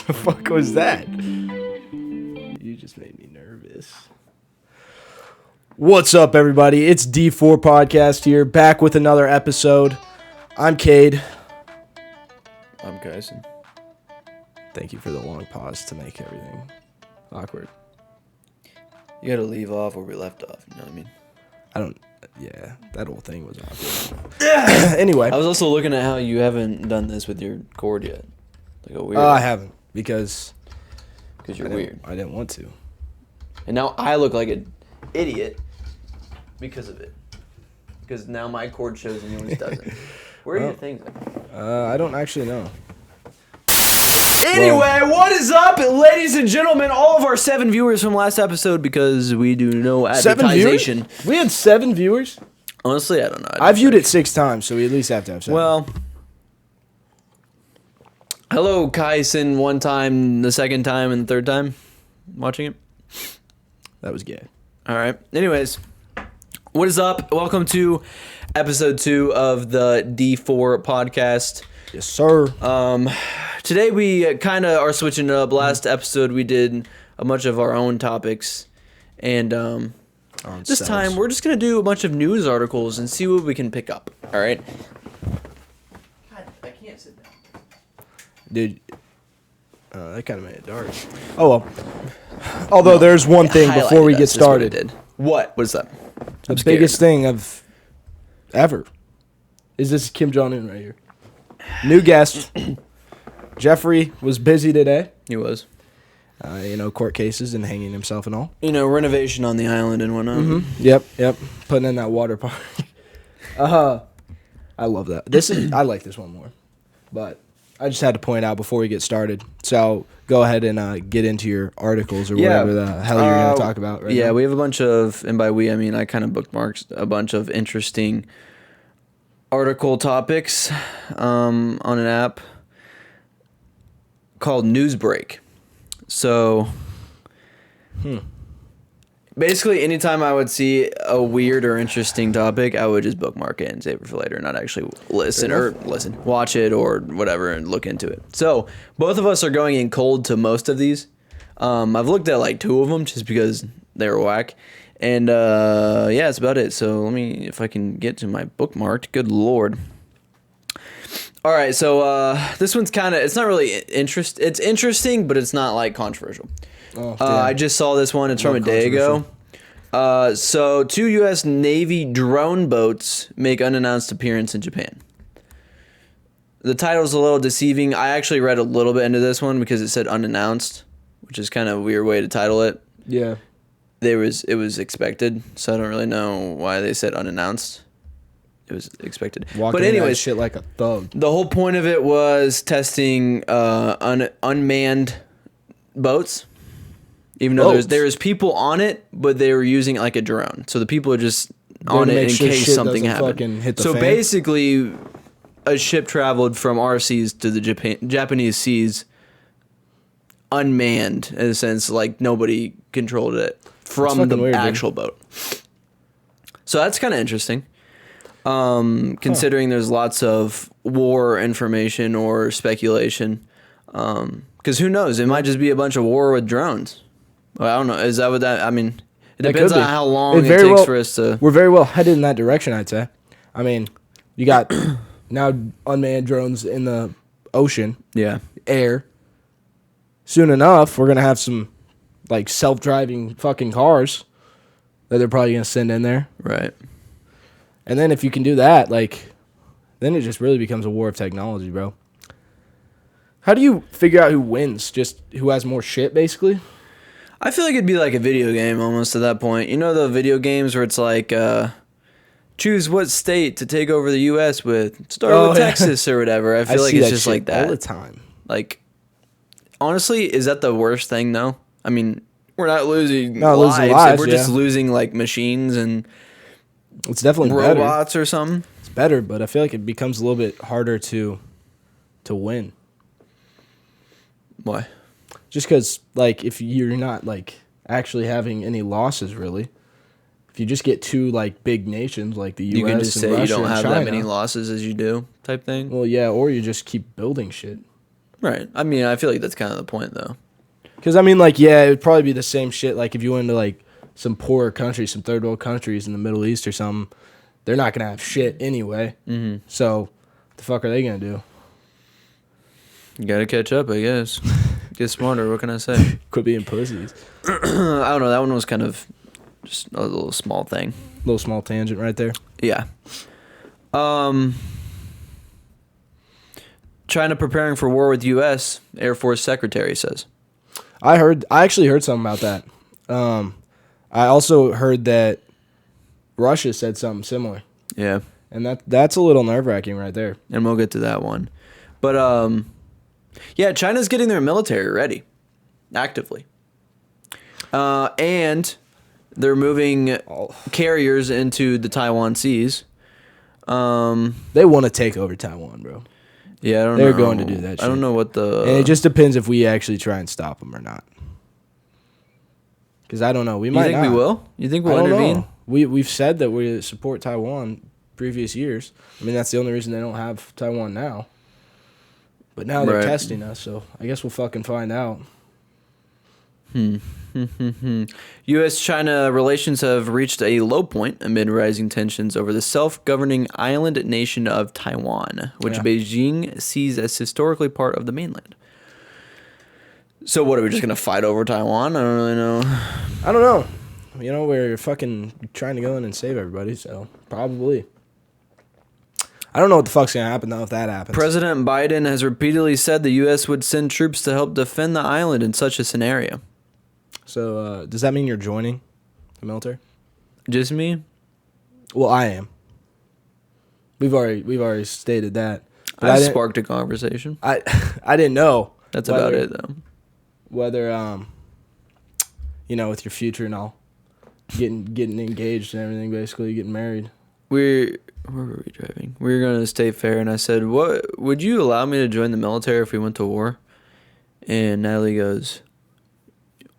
The fuck was that? You just made me nervous. What's up, everybody? It's D4 Podcast here, back with another episode. I'm Cade. I'm Kyson. Thank you for the long pause to make everything awkward. You gotta leave off where we left off, you know what I mean? Yeah, that whole thing was awkward. Anyway. I was also looking at how you haven't done this with your cord yet. Like a weird. I haven't, because you're weird. I didn't want to. And now I look like an idiot because of it. Because now my cord shows and yours doesn't. Where are your things at? I don't actually know. Anyway, what is up, ladies and gentlemen? All of our 7 viewers from last episode, because we do no advertisation. 7 viewers? We had 7 viewers? Honestly, I don't know. I viewed it 6 times, so we at least have to have 7. Well, hello, Kyson, one time, the second time, and the third time watching it. That was gay. All right. Anyways, what is up? Welcome to episode 2 of the D4 podcast. Yes, sir. Today we kind of are switching it up. Last episode we did a bunch of our own topics, and this time we're just gonna do a bunch of news articles and see what we can pick up. All right. God, I can't sit down. Dude, that kind of made it dark. Oh well. Although there's one thing before we get started. What was that? The biggest thing of ever is this Kim Jong-un right here. New guest. Jeffrey was busy today. He was. Court cases and hanging himself and all. Renovation on the island and whatnot. Mm-hmm. Yep. Putting in that water park. I love that. I like this one more. But I just had to point out before we get started. So go ahead and get into your articles or whatever the hell you're going to talk about right now. We have a bunch of, and by we, I mean I kind of bookmarked a bunch of interesting article topics on an app called Newsbreak. So basically anytime I would see a weird or interesting topic, I would just bookmark it and save it for later, not actually watch it or whatever and look into it. So both of us are going in cold to most of these. I've looked at like 2 of them just because they were whack. And that's about it. So let me, if I can get to my bookmarked, good Lord. All right, so this one's kind of, it's not really it's interesting, but it's not like controversial. I just saw this one. It's from a day ago. So 2 U.S. Navy drone boats make unannounced appearance in Japan. The title's a little deceiving. I actually read a little bit into this one because it said unannounced, which is kind of a weird way to title it. Yeah. It was expected, so I don't really know why they said unannounced. It was expected. But anyways, shit like a thug. The whole point of it was testing unmanned boats. Even though there was people on it, but they were using it like a drone. So the people are just on it in case something happened. So basically, a ship traveled from our seas to the Japanese seas unmanned, in a sense, like nobody controlled it from the actual boat. So that's kind of interesting. Considering there's lots of war information or speculation. Because who knows? It might just be a bunch of war with drones. Well, I don't know. Is that what that... I mean, it depends on how long it takes for us to... We're very well headed in that direction, I'd say. I mean, you got now unmanned drones in the ocean. Yeah. Air. Soon enough, we're going to have some like self-driving fucking cars that they're probably going to send in there. Right. And then if you can do that, then it just really becomes a war of technology, bro. How do you figure out who wins? Just who has more shit, basically? I feel like it'd be like a video game almost at that point. You know the video games where it's like, choose what state to take over the U.S. with. Start with Texas or whatever. I feel like it's just like that. All the time. Like, honestly, is that the worst thing, though? I mean, we're not losing lives. We're just losing, like, machines and... It's definitely robots better. Or something. It's better, but I feel like it becomes a little bit harder to win. Why? Just because, like, if you're not, like, actually having any losses, really. If you just get 2, like, big nations like the U.S. You can just say Russia you don't have China, that many losses as you do type thing? Well, yeah, or you just keep building shit. Right. I mean, I feel like that's kind of the point, though. Because, I mean, like, yeah, it would probably be the same shit. Like, if you went to, like, some poorer countries, some third world countries in the Middle East or something, they're not going to have shit anyway. Mm-hmm. So, what the fuck are they going to do? You got to catch up, I guess. Get smarter. What can I say? Quit being pussies. I don't know. That one was kind of just a little small thing. Little small tangent right there. Yeah. China preparing for war with U.S., Air Force Secretary says. I actually heard something about that. I also heard that Russia said something similar. Yeah. And that's a little nerve-wracking right there. And we'll get to that one. But, yeah, China's getting their military ready. Actively. And they're moving carriers into the Taiwan seas. They want to take over Taiwan, bro. Yeah, I don't know. They're going to do that shit. I don't know what the... And it just depends if we actually try and stop them or not. Because I don't know. We might You think not. we will? You think we'll intervene? Know. We've said that we support Taiwan previous years. I mean, that's the only reason they don't have Taiwan now. But now they're testing us, so I guess we'll fucking find out. U.S.-China relations have reached a low point amid rising tensions over the self-governing island nation of Taiwan, which Beijing sees as historically part of the mainland. So what, are we just going to fight over Taiwan? I don't really know. I don't know. You know, we're fucking trying to go in and save everybody, so probably. I don't know what the fuck's going to happen, though, if that happens. President Biden has repeatedly said the U.S. would send troops to help defend the island in such a scenario. So, does that mean you're joining the military? Just me? Well, I am. We've already stated that. But I sparked a conversation. I didn't know. That's about it, though. Whether you know, with your future and all, getting engaged and everything, basically getting married. Where were we driving? We were going to the state fair, and I said, "What would you allow me to join the military if we went to war?" And Natalie goes,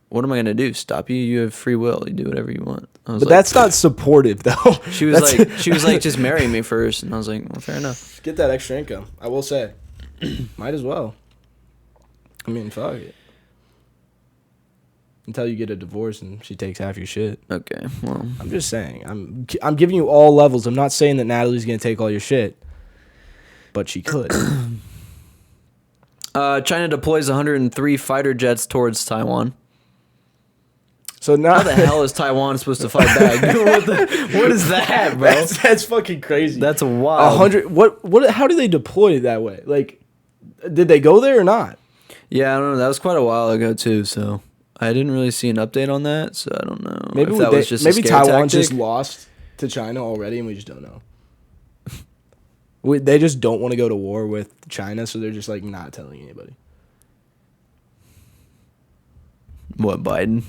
"What am I going to do? Stop you? You have free will. You do whatever you want." I was but that's not supportive, though. She was like, just marry me first, and I was like, well, fair enough. Get that extra income. I will say, might as well. I mean, fuck it. Until you get a divorce and she takes half your shit. Okay, well, I'm just saying. I'm giving you all levels. I'm not saying that Natalie's gonna take all your shit, but she could. China deploys 103 fighter jets towards Taiwan. So now, how the hell is Taiwan supposed to fight back? What is that, bro? That's fucking crazy. That's wild. 100. What? How do they deploy it that way? Like, did they go there or not? Yeah, I don't know. That was quite a while ago too. So I didn't really see an update on that. So I don't know. Maybe if that was just maybe Taiwan just lost to China already, and we just don't know. They just don't want to go to war with China, so they're just like not telling anybody. What, Biden?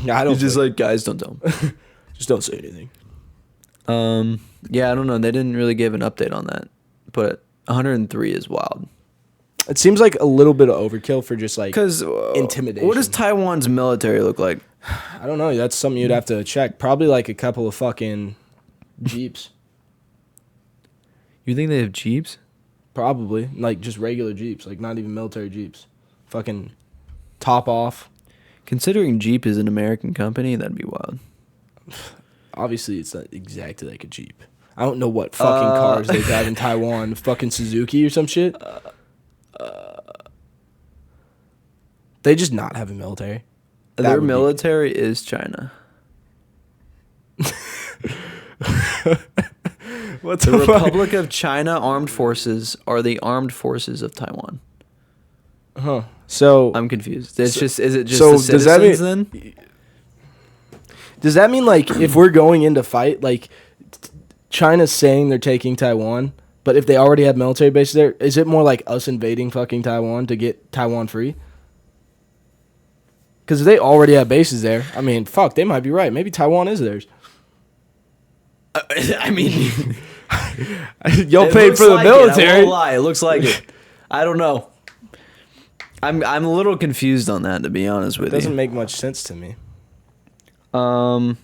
Yeah, I don't. He's just like, guys, don't tell him. Just don't say anything. Yeah, I don't know. They didn't really give an update on that, but 103 is wild. It seems like a little bit of overkill for just like intimidation. What does Taiwan's military look like? I don't know. That's something you'd have to check. Probably like a couple of fucking Jeeps. You think they have Jeeps? Probably. Like just regular Jeeps. Like not even military Jeeps. Fucking top off. Considering Jeep is an American company, that'd be wild. Obviously, it's not exactly like a Jeep. I don't know what fucking cars they drive in Taiwan. Fucking Suzuki or some shit. They just not have a military. Their military is China. What the Republic of China Armed Forces are the armed forces of Taiwan. Huh. So I'm confused. Is it just the citizens does that mean, then? Does that mean like if we're going into fight, like China's saying they're taking Taiwan, but if they already have military bases there, is it more like us invading fucking Taiwan to get Taiwan free? Because if they already have bases there, I mean, fuck, they might be right. Maybe Taiwan is theirs. I mean, y'all paid for the military. I won't lie. It looks like it. I don't know. I'm a little confused on that, to be honest with you. It doesn't make much sense to me. I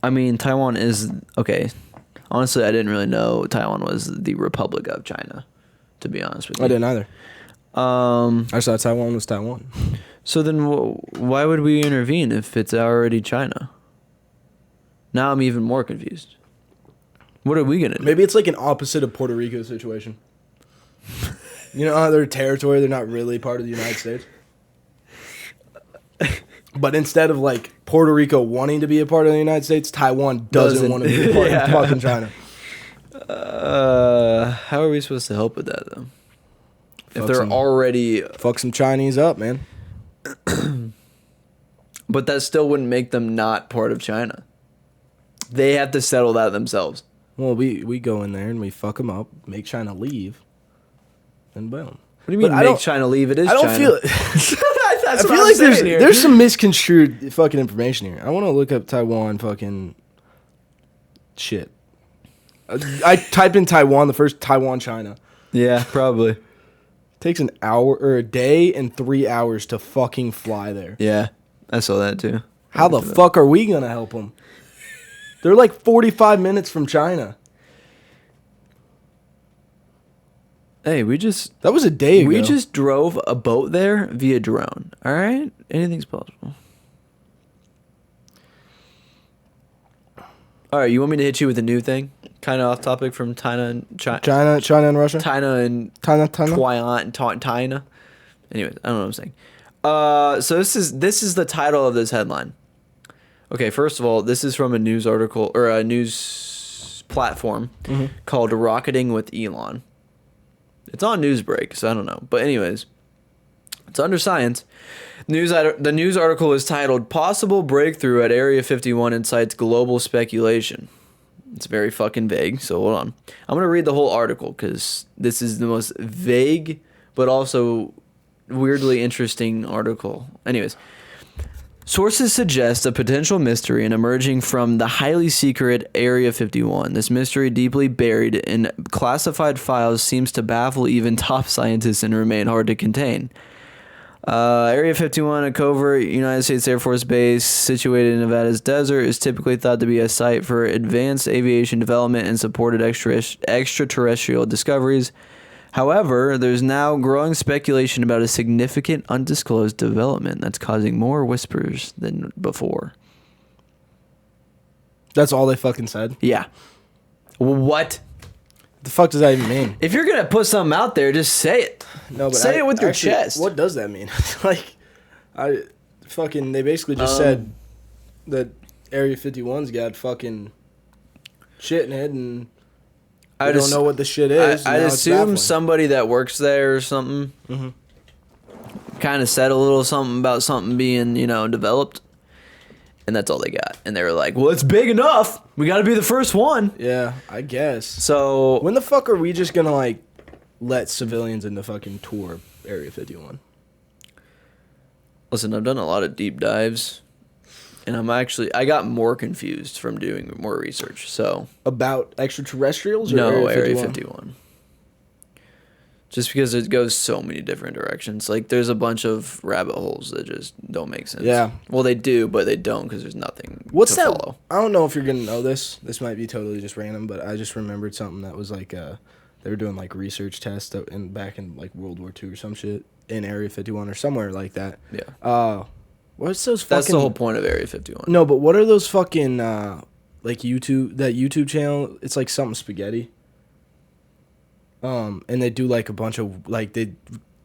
mean, Taiwan is okay. Honestly, I didn't really know Taiwan was the Republic of China, to be honest with you. I didn't either. I I thought Taiwan was Taiwan. So then why would we intervene if it's already China? Now I'm even more confused. What are we going to do? Maybe it's like an opposite of Puerto Rico situation. You know how they're territory, they're not really part of the United States? But instead of like Puerto Rico wanting to be a part of the United States, Taiwan doesn't want to be a part of fucking China. How are we supposed to help with that, though? If Fuck they're some- already... Fuck some Chinese up, man. But that still wouldn't make them not part of China. They have to settle that themselves. Well, we go in there and we fuck them up, make China leave, and boom. What do you mean But I make don't- China leave? It is I don't China. feel it. That's I what feel I'm like saying here. there's some misconstrued fucking information here. I want to look up Taiwan fucking shit. I typed in Taiwan, the first Taiwan, China. Yeah, probably. Takes an hour or a day and 3 hours to fucking fly there. Yeah, I saw that too. How the fuck are we gonna help them? They're like 45 minutes from China. Hey, That was a day ago. we just drove a boat there via drone. All right, anything's possible. All right, you want me to hit you with a new thing? Kind of off topic from China and China and Russia. China and China. China. Anyways, I don't know what I'm saying. So this is the title of this headline. Okay, first of all, this is from a news article or a news platform called Rocketing with Elon. It's on Newsbreak, so I don't know. But anyways, it's under science. The news article is titled "Possible Breakthrough at Area 51 Incites Global Speculation." It's very fucking vague, so hold on. I'm going to read the whole article because this is the most vague but also weirdly interesting article. Anyways, sources suggest a potential mystery emerging from the highly secret Area 51. This mystery, deeply buried in classified files, seems to baffle even top scientists and remain hard to contain. Area 51, a covert United States Air Force base situated in Nevada's desert, is typically thought to be a site for advanced aviation development and supported extraterrestrial discoveries. However, there's now growing speculation about a significant undisclosed development that's causing more whispers than before. That's all they fucking said. Yeah. What? The fuck does that even mean? If you're gonna put something out there, just say it. No, but Say it with your chest. What does that mean? Like, they basically just said that Area 51's got fucking shit in it, and I don't know what the shit is. I'd assume somebody that works there or something kind of said a little something about something being, developed. And that's all they got. And they were like, well, it's big enough. We got to be the first one. Yeah, I guess. So When the fuck are we just gonna, like, let civilians into fucking tour Area 51? listen, I've done a lot of deep dives. And I got more confused from doing more research. So About extraterrestrials or no, Area 51? Area 51. Just because it goes so many different directions. Like, there's a bunch of rabbit holes that just don't make sense. Yeah. Well, they do, but they don't because there's nothing What's to that? follow. I don't know if you're gonna know this. This might be totally just random, but I just remembered something that was like they were doing like research tests back in like World War II or some shit in Area 51 or somewhere like that. Yeah. What's those fucking? That's the whole point of Area 51. No, but what are those fucking like YouTube channel? It's like something spaghetti. And they do like a bunch of they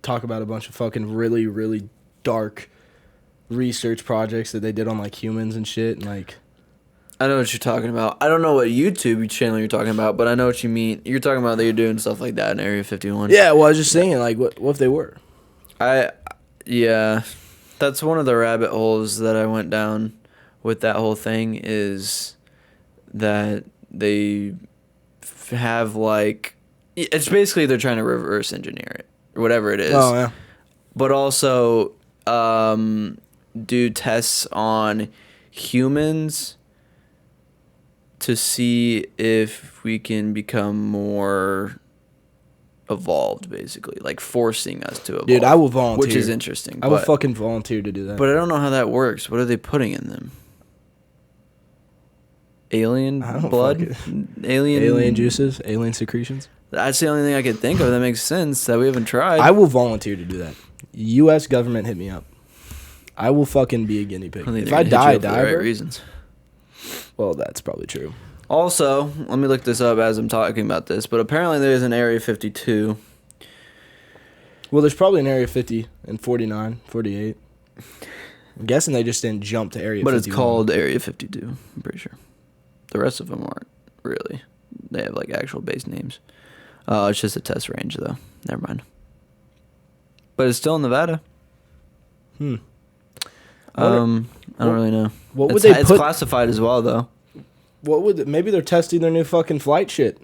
talk about a bunch of fucking really, really dark research projects that they did on like humans and shit, and like I know what you're talking about. I don't know what YouTube channel you're talking about, but I know what you mean. You're talking about that you're doing stuff like that in Area 51. yeah. Well, I was just saying, like, what if they were? Yeah, that's one of the rabbit holes that I went down with that whole thing is that they have like, it's basically they're trying to reverse engineer it or whatever it is. Oh yeah. But also do tests on humans to see if we can become more evolved, basically, like forcing us to evolve. Dude, I will volunteer. Which is interesting. I will fucking volunteer to do that. But I don't know how that works. What are they putting in them? alien I don't blood, alien juices, alien secretions. That's the only thing I could think of that makes sense that we haven't tried. I will volunteer to do that. U.S. government, hit me up. I will fucking be a guinea pig. If I die, for the right reasons. Well, that's probably true. Also, let me look this up as I'm talking about this, but apparently there's an Area 52. Well, there's probably an Area 50 and 49, 48. I'm guessing they just didn't jump to Area 51. But it's called Area 52, I'm pretty sure. The rest of them aren't, really. They have, like, actual base names. It's just a test range, though. Never mind. But it's still in Nevada. I don't really know. What would they put? It's classified as well, though. Maybe they're testing their new fucking flight shit.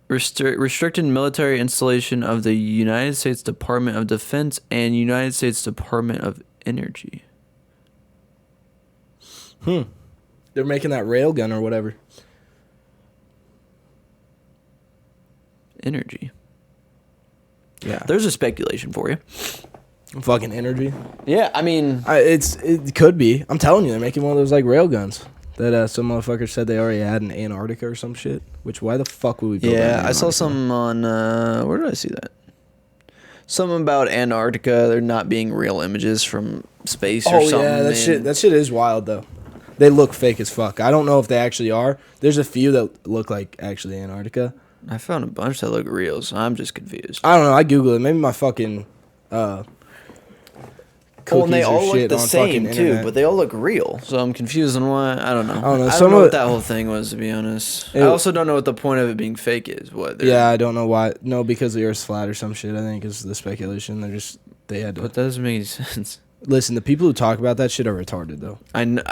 Restricted military installation of the United States Department of Defense and United States Department of Energy. They're making that railgun or whatever. Energy. Yeah. There's a speculation for you. Fucking energy. Yeah, I mean... It could be. I'm telling you, they're making one of those, like, railguns that some motherfucker said they already had in Antarctica or some shit. Which, why the fuck would we build that in I saw some on... where did I see that? Something about Antarctica, there not being real images from space or something. Oh, yeah, that shit is wild, though. They look fake as fuck. I don't know if they actually are. There's a few that look like actually Antarctica. I found a bunch that look real, so I'm just confused. I don't know. I Googled it. Maybe my fucking... and they all look the same too, but they all look real. So I'm confused on why. I don't know. I don't know what that whole thing was, to be honest. I also don't know what the point of it being fake is. Yeah, I don't know why. No, because the Earth's flat or some shit. I think is the speculation. They had to. But that doesn't make any sense. Listen, the people who talk about that shit are retarded, though. I know.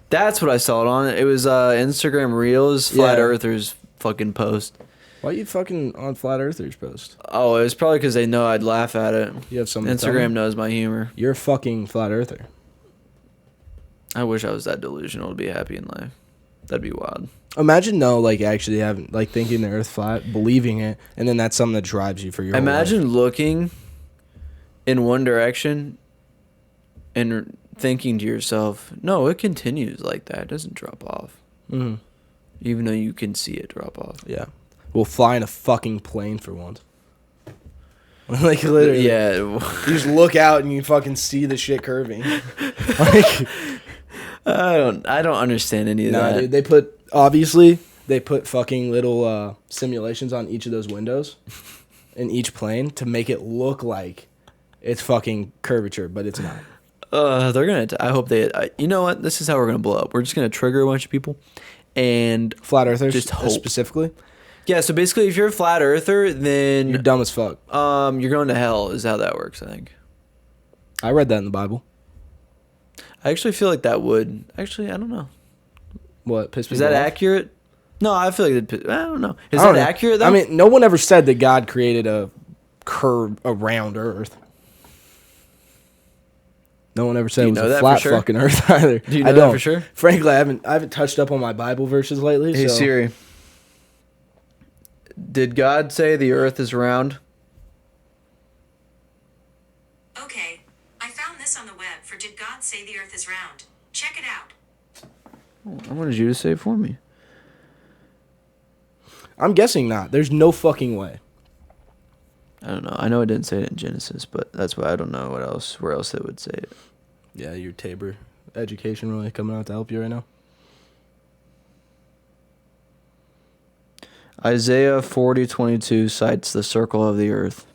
That's what I saw it on. It was Instagram Reels, Flat Earthers fucking post. Why are you fucking on Flat Earthers post? Oh, it was probably because they know I'd laugh at it. You have something. Instagram knows my humor. You're a fucking Flat Earther. I wish I was that delusional to be happy in life. That'd be wild. Imagine actually having thinking the Earth flat, believing it, and then that's something that drives you for your whole life. Looking in one direction and thinking to yourself, no, it continues like that. It doesn't drop off. Mm-hmm. Even though you can see it drop off. Yeah. We'll fly in a fucking plane for once. Literally. Yeah. You just look out and you fucking see the shit curving. I don't understand any of that. Dude, they put fucking little simulations on each of those windows in each plane to make it look like it's fucking curvature, but it's not. They're gonna. I hope they. You know what? This is how we're gonna blow up. We're just gonna trigger a bunch of people, and Flat Earthers, just hope. Specifically. Yeah. So basically, if you're a flat earther, then you're dumb as fuck. You're going to hell. Is how that works. I think. I read that in the Bible. I actually feel like that would. Actually, I don't know. What piss people Is that off? accurate? No, I feel like I don't know. Is that accurate though? I mean, no one ever said that God created a curve around Earth. No one ever said it was a flat fucking Earth either. Do you know that for sure? Frankly, I haven't touched up on my Bible verses lately. Hey Siri, did God say the Earth is round? Okay, I found this on the web for Did God Say the Earth is Round? Check it out. I wanted you to say it for me. I'm guessing not. There's no fucking way. I don't know. I know it didn't say it in Genesis, but that's why I don't know where else it would say it. Yeah, your Tabor education really coming out to help you right now. Isaiah 40:22 cites the circle of the earth.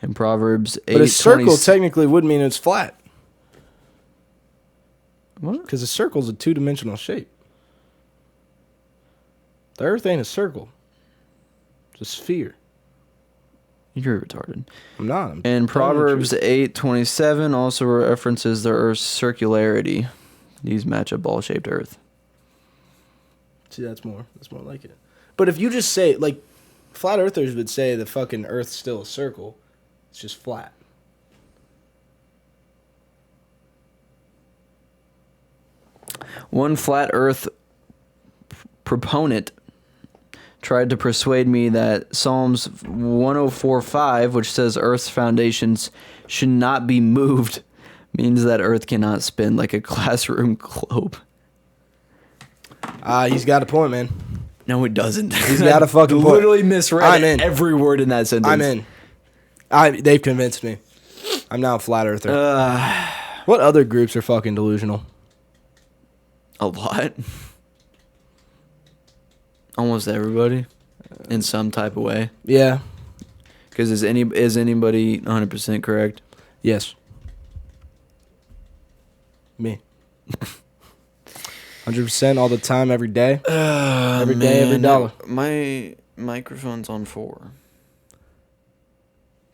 In Proverbs 8:20. But a circle technically would mean it's flat. What? Because a circle is a two-dimensional shape. The Earth ain't a circle. It's a sphere. You're retarded. I'm not. And Proverbs 8:27 also references the Earth's circularity. These match a ball-shaped Earth. See, that's more like it. But if you just say, flat earthers would say the fucking Earth's still a circle. It's just flat. One flat Earth proponent tried to persuade me that Psalms 104:5, which says Earth's foundations should not be moved, Means that Earth cannot spin like a classroom globe. He's got a point, man. No, it doesn't. He's got a fucking point. Literally misread I'm in. every word in that sentence. I'm in. They've convinced me. I'm now a flat earther. What other groups are fucking delusional? A lot. Almost everybody, in some type of way. Yeah. Because is anybody 100% correct? Yes. Me. 100% all the time, every day. Every day, every dollar. My microphone's on 4.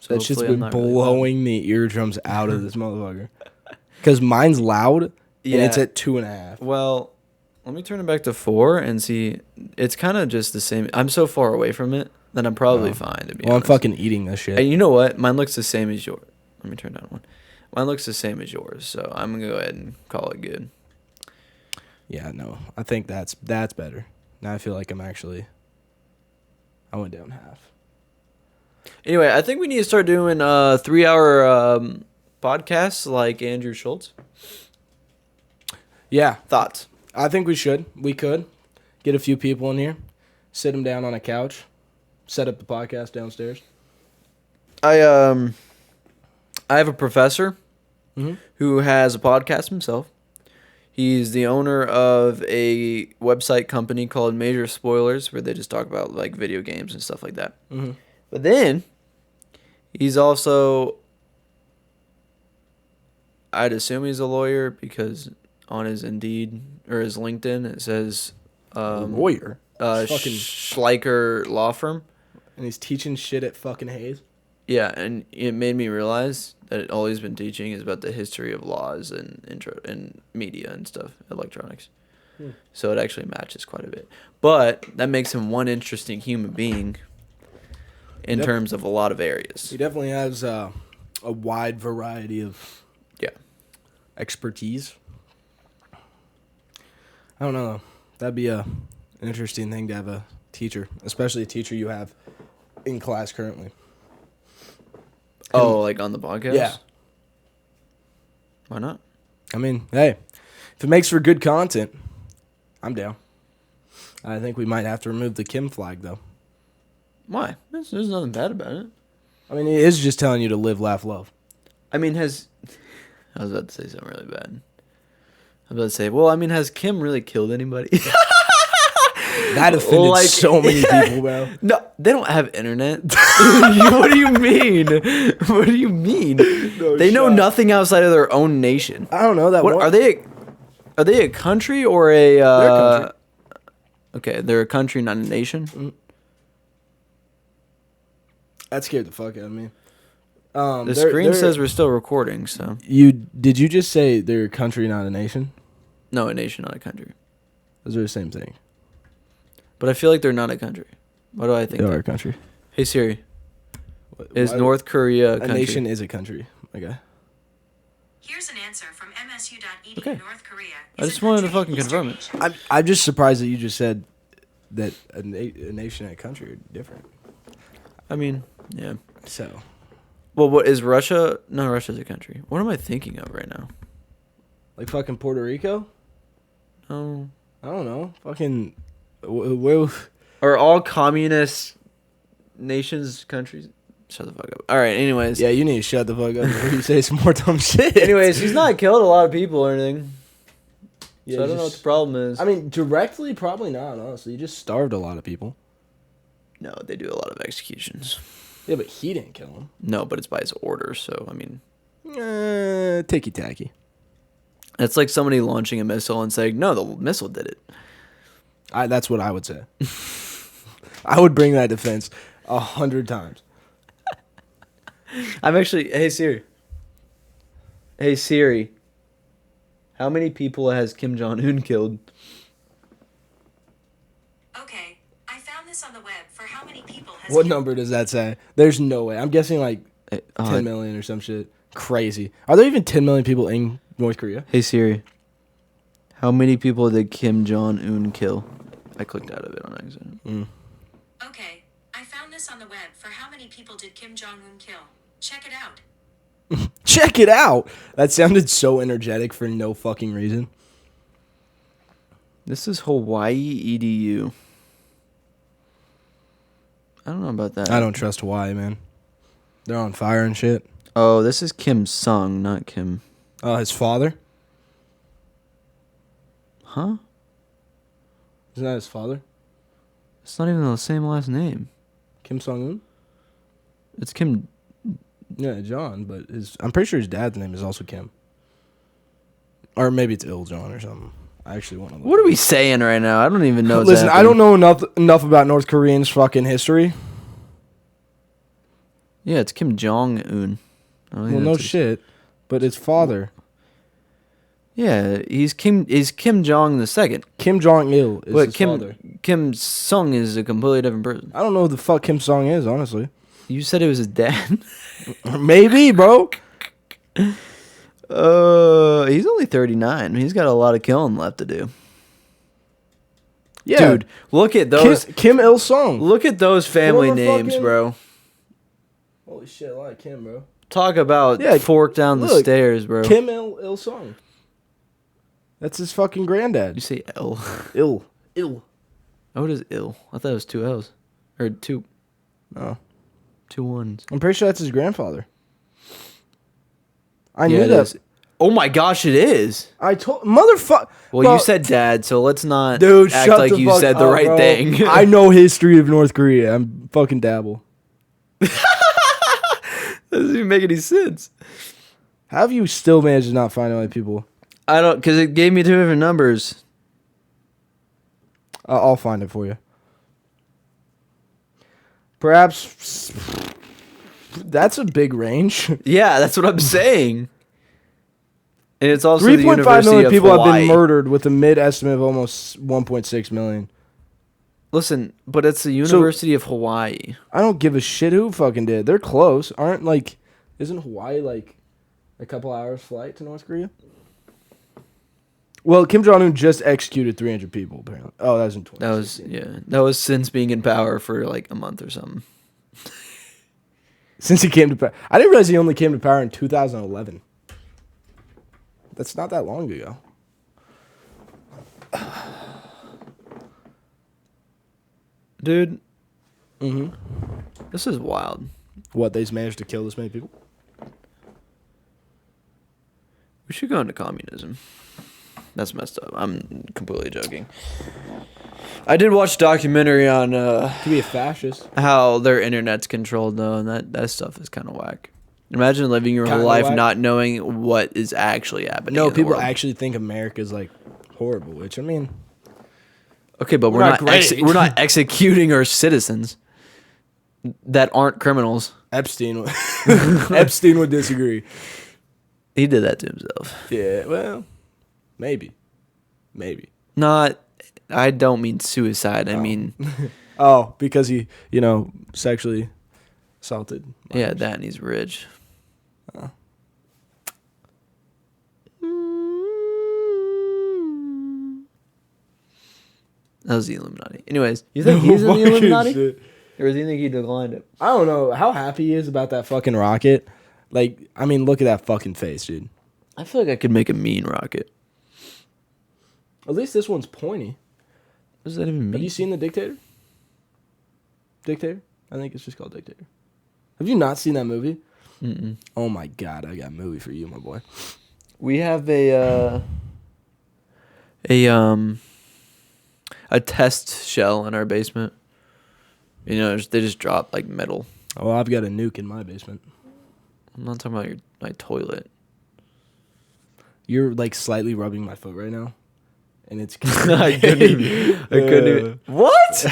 So That's just hopefully been I'm not really blowing the eardrums out of this motherfucker. Because mine's loud, and it's at 2.5. Well, let me turn it back to 4 and see. It's kind of just the same. I'm so far away from it that I'm probably fine, to be honest. I'm fucking eating this shit. Hey, you know what? Mine looks the same as yours. Let me turn down one. Mine looks the same as yours, so I'm going to go ahead and call it good. Yeah, no. I think that's better. Now I feel like I went down half. Anyway, I think we need to start doing 3-hour podcasts like Andrew Schultz. Yeah. Thoughts? I think we should. We could. Get a few people in here. Sit them down on a couch. Set up the podcast downstairs. I have a professor who has a podcast himself. He's the owner of a website company called Major Spoilers, where they just talk about like video games and stuff like that. Mm-hmm. But then he's also, I'd assume he's a lawyer because on his Indeed or his LinkedIn it says lawyer. Fucking Schleicher Law Firm. And he's teaching shit at fucking Hayes. Yeah, and it made me realize that all he's been teaching is about the history of laws and media and stuff, electronics. So it actually matches quite a bit. But that makes him one interesting human being in terms of a lot of areas. He definitely has a wide variety of expertise. I don't know. That'd be an interesting thing to have a teacher, especially a teacher you have in class currently. Oh, like on the podcast? Yeah. Why not? I mean, hey, if it makes for good content, I'm down. I think we might have to remove the Kim flag, though. Why? There's nothing bad about it. I mean, it is just telling you to live, laugh, love. I mean, I was about to say something really bad. I was about to say, well, I mean, has Kim really killed anybody? That offended so many people, bro. No, they don't have internet. What do you mean? What do you mean? No they know shot. nothing outside of their own nation. I don't know that. What are they? Are they a country or a? They're a country. Okay, they're a country, not a nation. That scared the fuck out of me. The screen says we're still recording, so. Did you just say they're a country, not a nation? No, a nation, not a country. Those are the same thing. But I feel like they're not a country. What do I think? They are a country. Hey Siri, is North Korea a country? nation is a country. Okay. Here's an answer from MSU.edu. Okay. North Korea. I just wanted to fucking confirm it. I'm just surprised that you just said that a nation and a country are different. I mean, yeah. So. Well, what is Russia? No, Russia's a country. What am I thinking of right now? Like fucking Puerto Rico? Oh. I don't know. Fucking. Where? Are all communist nations countries? Shut the fuck up. All right. Anyways. Yeah, you need to shut the fuck up before you say some more dumb shit. Anyways, he's not killed a lot of people or anything. Yeah, So I don't know what the problem is. I mean, directly, probably not. Honestly, he just starved a lot of people. No, they do a lot of executions. Yeah, but he didn't kill him. No, but it's by his order. So I mean, ticky tacky. it's like somebody launching a missile and saying, "No, the missile did it." That's what I would say. I would bring that defense 100 times. I'm actually. Hey Siri. Hey Siri. How many people has Kim Jong-un killed? Okay, I found this on the web for how many people has What number does that say? There's no way. I'm guessing like 10 million or some shit. Crazy. Are there even 10 million people in North Korea? Hey Siri. How many people did Kim Jong-un kill? I clicked out of it on accident. Okay, I found this on the web for how many people did Kim Jong-un kill. Check it out. Check it out. That sounded so energetic for no fucking reason. This is Hawaii EDU. I don't know about that. I don't trust Hawaii, man. They're on fire and shit. Oh, this is Kim Sung, not Kim. Oh, his father? Huh? Isn't that his father? It's not even the same last name. Kim Song-un? It's Kim. Yeah, John, but I'm pretty sure his dad's name is also Kim. Or maybe it's Il John or something. I actually want to look. What are we saying right now? I don't even know. Listen, I don't know enough about North Koreans' fucking history. Yeah, it's Kim Jong-un. Well, no shit. But his father. Yeah, he's Kim Jong the second. Kim Jong-il is his father. Kim Sung is a completely different person. I don't know who the fuck Kim Song is, honestly. You said it was his dad. Maybe, bro. He's only 39. He's got a lot of killing left to do. Yeah. Dude, look at those. Kim Il Sung. Look at those family Former names, fucking- bro. Holy shit, I like Kim, bro. Talk about fork down the stairs, bro. Kim Il Sung. That's his fucking granddad. You say L. Il. Oh, what is ill? I thought it was 2 L's. Or 2. No. 2 1s. I'm pretty sure that's his grandfather. I Yeah, knew it that. is. Oh my gosh, it is. I told motherfucker. Well, you said dad, so let's not dude, act shut like the you fuck said the up, right bro. thing. I know history of North Korea. I'm fucking dabble. That doesn't even make any sense. How have you still managed to not find any people? I don't, because it gave me 2 different numbers. I'll find it for you. Perhaps that's a big range. Yeah, that's what I'm saying. And it's also 3.5 the University million of people have Hawaii. been murdered with a mid estimate of almost 1.6 million. Listen, but it's the University of Hawaii. I don't give a shit who fucking did. They're close. Isn't Hawaii like a couple hours flight to North Korea? Well, Kim Jong-un just executed 300 people, apparently. Oh, that was in 2016. That was since being in power for like a month or something. Since he came to power. I didn't realize he only came to power in 2011. That's not that long ago. Dude, Mm-hmm. this is wild. What, they've managed to kill this many people? We should go into communism. That's messed up. I'm completely joking. I did watch a documentary on To be a fascist. how their internet's controlled, though, and that stuff is kind of whack. Imagine living your whole Kinda life whack? not knowing what is actually happening. No, in the people world. actually think America's like horrible, which I mean, Okay, but We're we're not not great. we're not executing our citizens that aren't criminals. Epstein would disagree. He did that to himself. Yeah, well, maybe. Not. I don't mean suicide. I mean, Oh, because he, sexually assaulted. yeah, that and he's rich. That was the Illuminati. Anyways, you think he's in the Fucking Illuminati? shit. Or do you think he declined it? I don't know how happy he is about that fucking rocket. Like, I mean, look at that fucking face, dude. I feel like I could make a mean rocket. At least this one's pointy. What does that even mean? Have you seen The Dictator? Dictator? I think it's just called Dictator. Have you not seen that movie? Mm-mm. Oh my god, I got a movie for you, my boy. We have a test shell in our basement. You know, they just drop like metal. Oh, I've got a nuke in my basement. I'm not talking about my toilet. You're like slightly rubbing my foot right now, and it's. I couldn't even. What?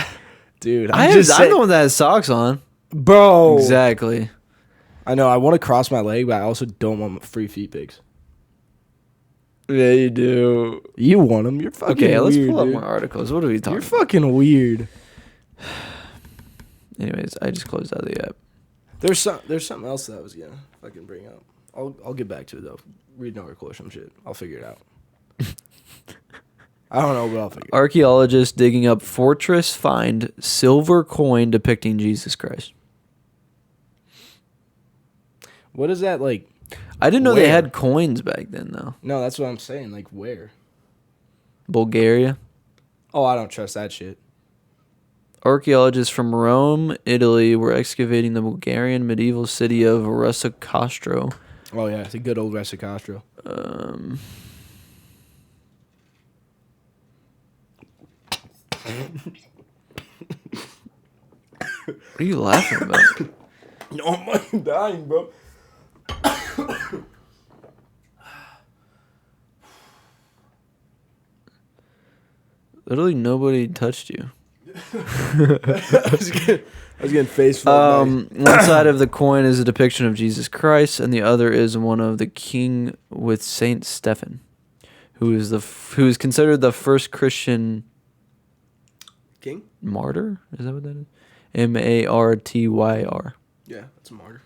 Dude, I'm the one that has socks on. bro. Exactly. I know. I want to cross my leg, but I also don't want free feet pics. Yeah, you do. You want them? You're fucking Okay, weird, let's pull up dude. more articles. What are we talking You're about? fucking weird. Anyways, I just closed out the app. There's something else that I was gonna fucking bring up. I'll get back to it though. Read an article or some shit. I'll figure it out. I don't know, but I'll figure it out. Archaeologists digging up fortress find silver coin depicting Jesus Christ. What is that like? I didn't know they Where? had coins back then, though. No, that's what I'm saying. Like, where? Bulgaria. Oh, I don't trust that shit. Archaeologists from Rome, Italy, were excavating the Bulgarian medieval city of Rusicastro. Oh, yeah. It's a good old Resicastro. What are you laughing about? No, I'm fucking dying, bro. Literally nobody touched you. I was getting face fucked. One side of the coin is a depiction of Jesus Christ, and the other is one of the king with Saint Stephen, who is considered the first Christian King? martyr. Is that what that is? Martyr. Yeah, that's a martyr.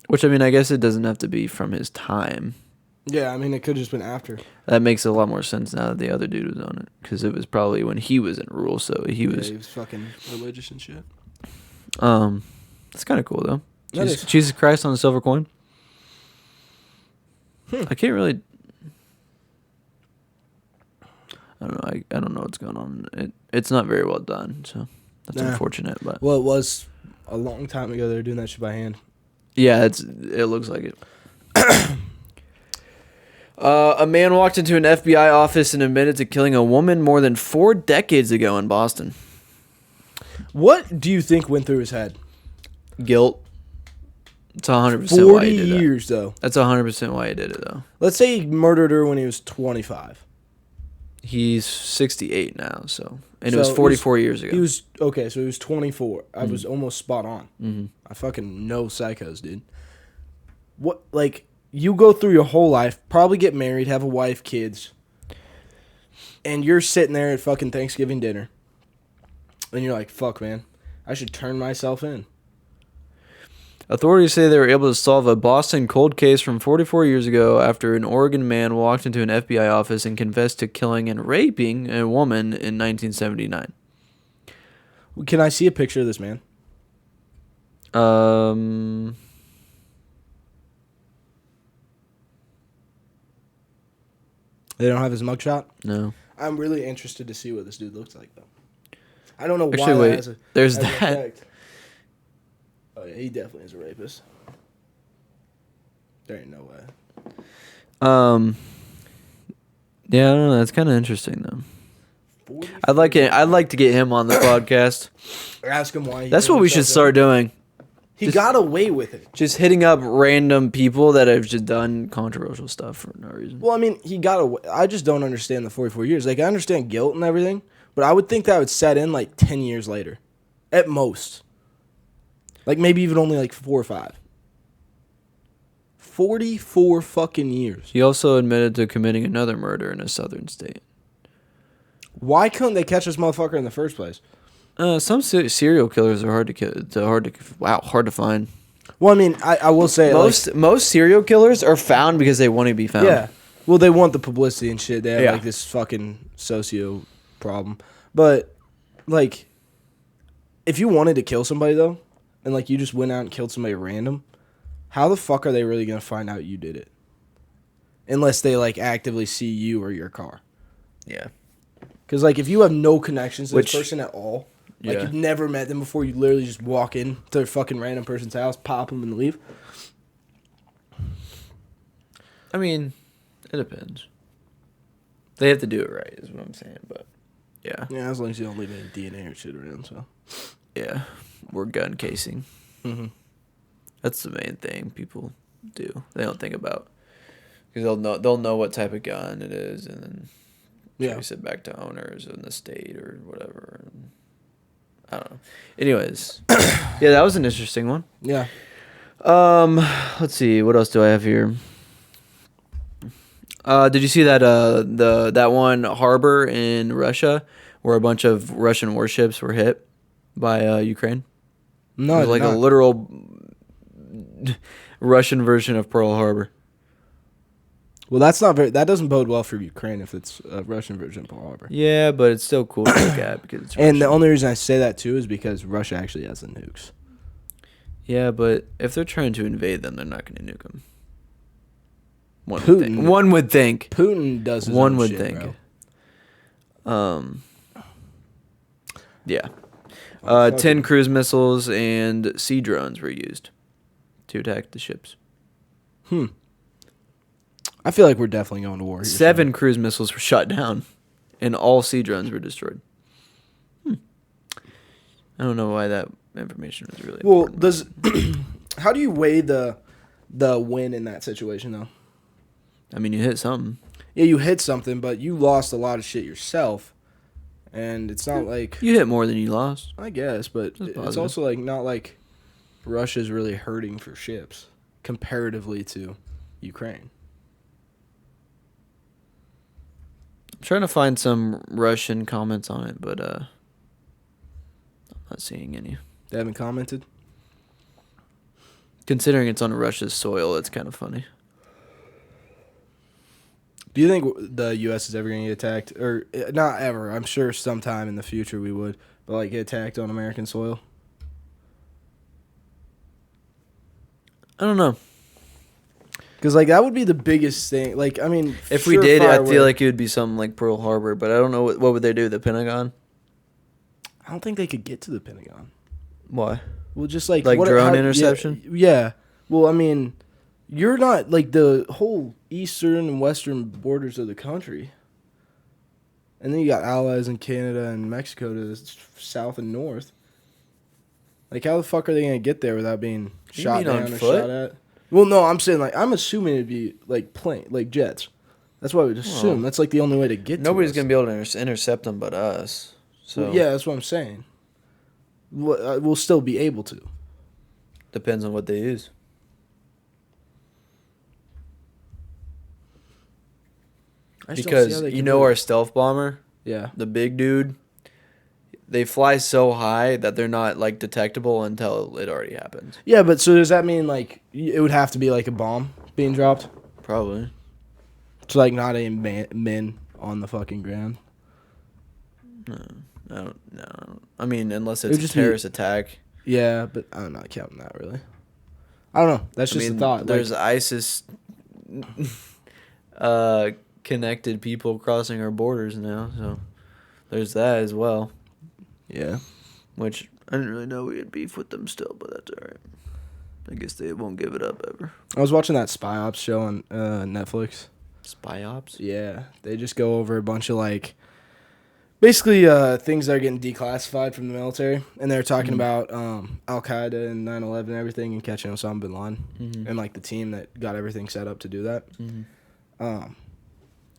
Which I mean, I guess it doesn't have to be from his time. Yeah, I mean, it could have just been after. That makes a lot more sense now that the other dude was on it, because it was probably when he was in rule, so he was. Yeah, he was fucking religious and shit. It's kind of cool though. That is. Jesus Christ on a silver coin. I can't really. I don't know. I don't know what's going on. It's not very well done, so that's unfortunate. But well, it was a long time ago. They were doing that shit by hand. yeah, it looks like it. A man walked into an FBI office and admitted to killing a woman more than 4 decades ago in Boston. What do you think went through his head? Guilt. It's 100% 40 why he did it. years, though. That's 100% why he did it, though. Let's say he murdered her when he was 25. He's 68 now, so. And So it was 44 years ago. He was, okay, so he was 24. I was almost spot on. Mm-hmm. I fucking know psychos, dude. What, like, you go through your whole life, probably get married, have a wife, kids, and you're sitting there at fucking Thanksgiving dinner, and you're like, fuck, man, I should turn myself in. Authorities say they were able to solve a Boston cold case from 44 years ago after an Oregon man walked into an FBI office and confessed to killing and raping a woman in 1979. Can I see a picture of this man? They don't have his mugshot? No. I'm really interested to see what this dude looks like, though. I don't know why Actually, that wait. has a, There's has an that. effect. Oh, yeah, he definitely is a rapist. There ain't no way. Yeah, I don't know. That's kind of interesting, though. 40, I'd like to get him on the podcast. Ask him why. That's what we should start doing. He got away with it. Just hitting up random people that have just done controversial stuff for no reason. Well, I mean, he got away. I just don't understand the 44 years. Like, I understand guilt and everything, but I would think that would set in like 10 years later, at most. Like maybe even only like 4 or 5. 44 fucking years. He also admitted to committing another murder in a southern state. Why couldn't they catch this motherfucker in the first place? Some serial killers are hard to find. Well, I mean, I will say Most serial killers are found because they want to be found. yeah. Well, they want the publicity and shit. They have Yeah. like this fucking socio problem. But like, if you wanted to kill somebody though, and like you just went out and killed somebody random, how the fuck are they really gonna find out you did it? Unless they like actively see you or your car. Yeah. Because like if you have no connections to Which- this person at all, like Yeah. you've never met them before, you literally just walk in to a fucking random person's house, pop them, and leave. I mean, it depends. They have to do it right, is what I'm saying. But yeah, Yeah, as long as you don't leave any DNA or shit around. So yeah, we're gun casing. mm-hmm. That's the main thing people do. They don't think about because they'll know what type of gun it is, and then trace it back to owners in the state or whatever. And I don't know. Anyways, yeah, that was an interesting one. Yeah. Let's see. What else do I have here? Did you see that that one harbor in Russia where a bunch of Russian warships were hit by Ukraine? No, It was like a literal Russian version of Pearl Harbor. Well, that's not very. That doesn't bode well for Ukraine if it's a Russian version of Pearl Harbor. Yeah, but it's still cool to look at because it's And the Russian. only reason I say that too is because Russia actually has the nukes. Yeah, but if they're trying to invade them, they're not going to nuke them. Putin. One would think. Putin does his One own would shit, think. bro. Yeah. Oh, 10 cruise missiles and sea drones were used to attack the ships. I feel like we're definitely going to war here. 7 cruise missiles were shot down, and all sea drones were destroyed. I don't know why that information was really important. Does how do you weigh the win in that situation though? I mean, you hit something. Yeah, you hit something, but you lost a lot of shit yourself, and it's not like You hit more than you lost. I guess, but That's it's positive. also like not like Russia's really hurting for ships comparatively to Ukraine. I'm trying to find some Russian comments on it, but I'm not seeing any. They haven't commented. Considering it's on Russia's soil, it's kind of funny. Do you think the U.S. is ever going to get attacked? Or not ever. I'm sure sometime in the future we would. But, like, get attacked on American soil? I don't know. Because, like, that would be the biggest thing. Like, I mean, If we did, I feel like it would be something like Pearl Harbor, but I don't know what would they do, the Pentagon? I don't think they could get to the Pentagon. Why? Well, just like... Drone interception? Yeah. Well, I mean, you're not, like, the whole eastern and western borders of the country. And then you got allies in Canada and Mexico to the south and north. Like, how the fuck are they going to get there without being shot mean down on or foot? shot at? Well, no, I'm saying, like, I'm assuming it'd be, like, jets. That's what I would assume. That's, like, the only way to get Nobody's to us. going to be able to intercept them but us. So Yeah, that's what I'm saying. We'll still be able to. depends on what they use. Because you know our stealth bomber, Yeah. the big dude, they fly so high that they're not like detectable until it already happens. Yeah, but so does that mean, like, it would have to be, like, a bomb being dropped? Probably. So, like, not any men on the fucking ground? No. I mean, unless It it's would a just be- terrorist attack. Yeah, but I'm not counting that, really. I don't know. That's just a thought. There's Like, ISIS connected people crossing our borders now, so there's that as well. yeah. Which I didn't really know we had beef with them still, but that's alright. I guess they won't give it up ever. I was watching that Spy Ops show on Netflix. Spy ops? Yeah. They just go over a bunch of, like, basically things that are getting declassified from the military. And they're talking about Al-Qaeda and 9/11 and everything and catching Osama bin Laden. And, like, the team that got everything set up to do that.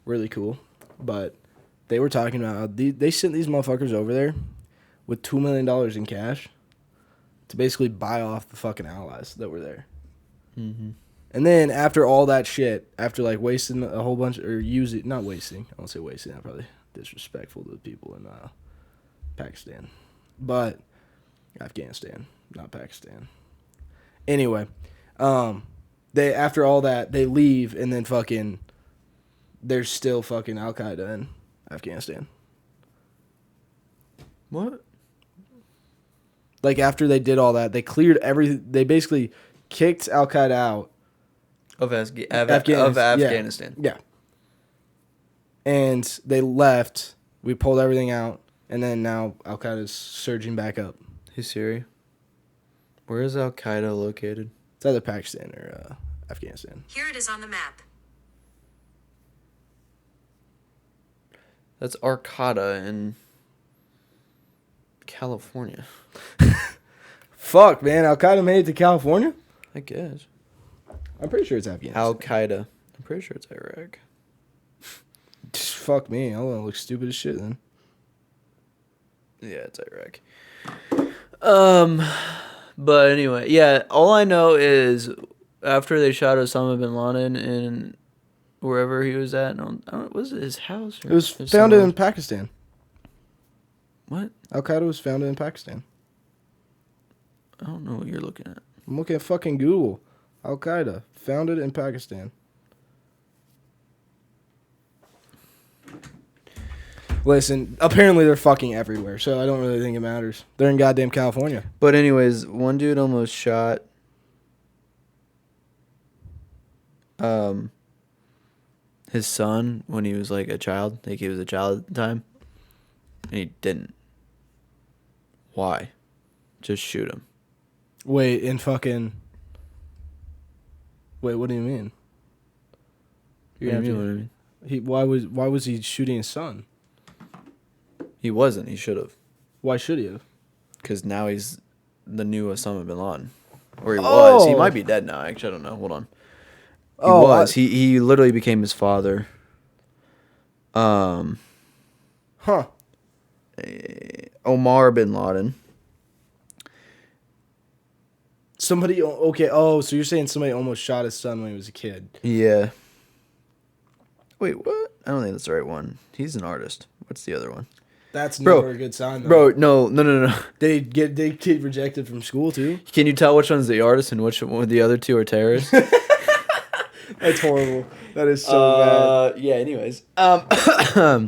Really cool. But they were talking about how they sent these motherfuckers over there with $2 million in cash to basically buy off the fucking allies that were there. And then after all that shit, after like wasting a whole bunch, or not wasting, I won't say wasting, that's probably disrespectful to the people in Pakistan. But Afghanistan, not Pakistan. Anyway, they after all that, they leave and then fucking, there's still fucking Al-Qaeda in Afghanistan. What? Like, after they did all that, they cleared everything. They basically kicked Al-Qaeda out. Of Afghanistan. Yeah. And they left. We pulled everything out. And then now Al-Qaeda's surging back up. Hey Siri, where is Al Qaeda located? It's either Pakistan or Afghanistan. Here it is on the map. That's Arcata in California. Fuck, man. Al-Qaeda made it to California? I guess. I'm pretty sure it's Afghanistan. Al Qaeda. I'm pretty sure it's Iraq. Fuck me. I want to look stupid as shit then. Yeah, it's Iraq. But anyway, yeah. All I know is after they shot Osama bin Laden in wherever he was at, was it his house? It was founded in Pakistan. What? Al-Qaeda was founded in Pakistan. I don't know what you're looking at. I'm looking at fucking Google. Al-Qaeda, founded in Pakistan. Listen, apparently they're fucking everywhere, so I don't really think it matters. They're in goddamn California. But anyways, one dude almost shot his son when he was like a child. Like he was a child at the time. And he didn't. Why? Just shoot him. Wait, in fucking... Wait, what do you mean? What do you mean? What do you mean? Why was he shooting his son? He wasn't. He should have. Why should he have? Because now he's the new Osama bin Laden. Or he was. He Oh. might be dead now, actually. I don't know. Hold on. He Oh, was. He literally became his father. Huh. Omar bin Laden. Somebody... Okay, oh, so you're saying somebody almost shot his son when he was a kid. Yeah. Wait, what? I don't think that's the right one. He's an artist. What's the other one? That's Bro, never a good sign, though. Bro, no. They get rejected from school, too? Can you tell which one's the artist and which one the other two are terrorists? That's horrible. That is so bad. Yeah, anyways. That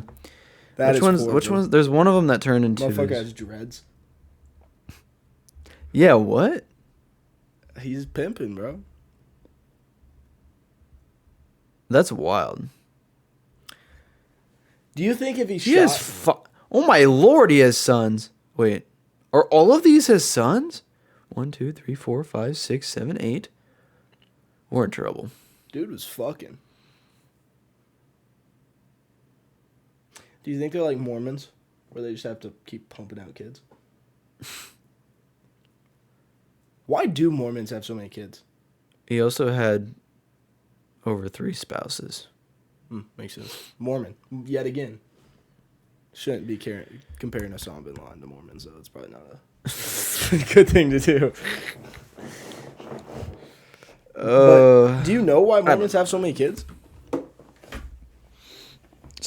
Which is one's horrible. which one's there's one of them that turned into Motherfucker this- has dreads. Yeah, what? He's pimping, bro. That's wild. Do you think if he He shot... has oh my lord, he has sons. Wait. Are all of these his sons? 1, 2, 3, 4, 5, 6, 7, 8. We're in trouble. Dude was fucking. Do you think they're like Mormons? Where they just have to keep pumping out kids? Why do Mormons have so many kids? He also had over 3 spouses. Makes sense. Mormon. Yet again. Shouldn't be comparing Osama bin Laden to Mormons, though. It's probably not a good thing to do. But do you know why Mormons have so many kids?